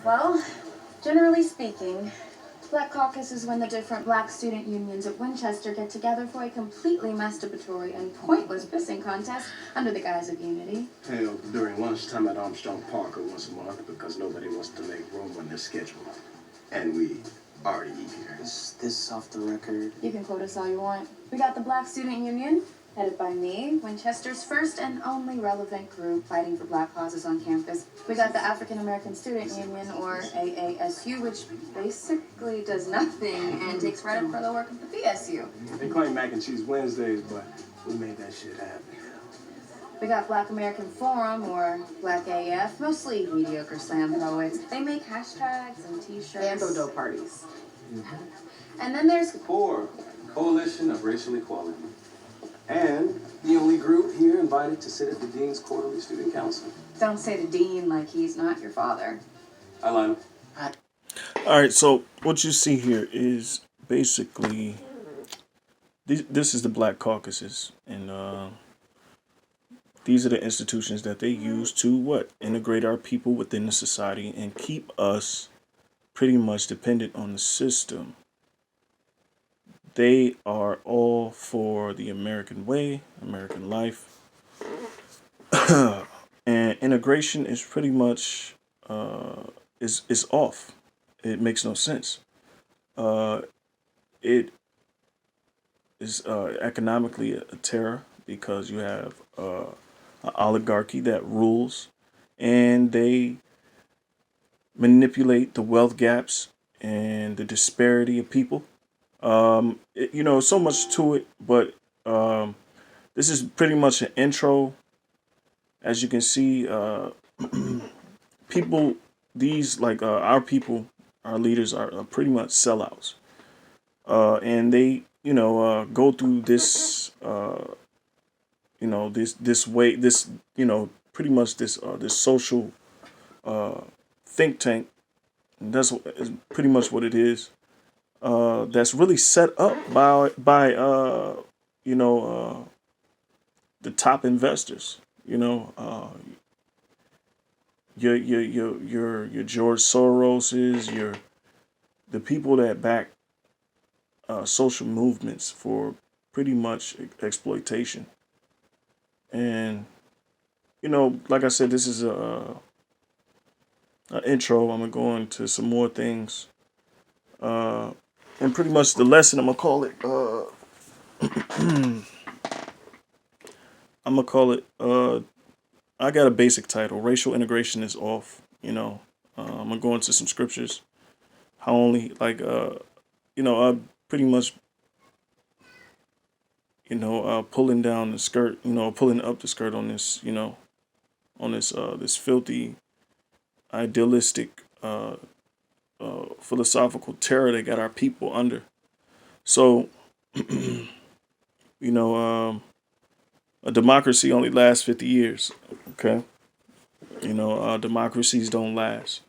Well, generally speaking, Black Caucus is when the different black student unions at Winchester get together for a completely masturbatory and pointless pissing contest under the guise of unity. Hell, during lunchtime at Armstrong Park once a month because nobody wants to make room on their schedule. And we already eat here. Is this off the record? You can quote us all you want. We got the Black Student Union, headed by me, Winchester's first and only relevant group fighting for black causes on campus. We got the African American Student Union, or AASU, which basically does nothing and takes credit for the work of the PSU. They claim mac and cheese Wednesdays, but we made that shit happen. We got Black American Forum, or Black AF, mostly mediocre slam poets. They make hashtags and t-shirts. And dodo parties. And then there's CORE, Coalition of Racial Equality. And the only group here invited to sit at the Dean's Quarterly Student Council. Don't say the dean like he's not your father. I lie. All right, so what you see here is basically this is the Black Caucuses, and these are the institutions that they use to integrate our people within the society and keep us pretty much dependent on the system. They are all for the American way, American life. And integration is pretty much is off. It makes no sense. It is economically a terror because you have an oligarchy that rules, and they manipulate the wealth gaps and the disparity of people. So much to it, but this is pretty much an intro. As you can see, people, these our people, our leaders are pretty much sellouts, and they go through this this way, this pretty much this social think tank. And that's pretty much what it is. That's really set up by the top investors. Your George Soroses, the people that back social movements for pretty much exploitation. And like I said, this is an intro. I'm gonna go into some more things. And pretty much the lesson, I'm gonna call it. I got a basic title: Racial Integration is Off. I'm gonna go into some scriptures. How only I pretty much pulling down the skirt, pulling up the skirt on this, on this filthy, idealistic, philosophical terror that got our people under. So, a democracy only lasts 50 years. Okay. Democracies don't last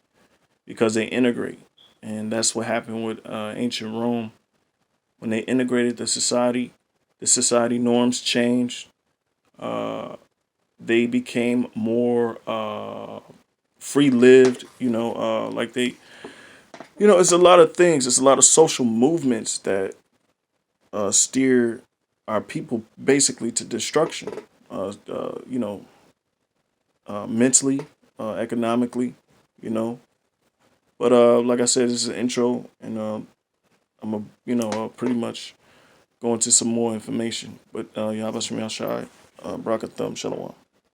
because they integrate. And that's what happened with ancient Rome. When they integrated the society norms changed. They became more free-lived, it's a lot of things. It's a lot of social movements that steer our people basically to destruction, mentally, economically, But like I said, this is an intro, and I'm pretty much go into some more information. But Yahweh Shem Yahshai, Barakatham Shalom.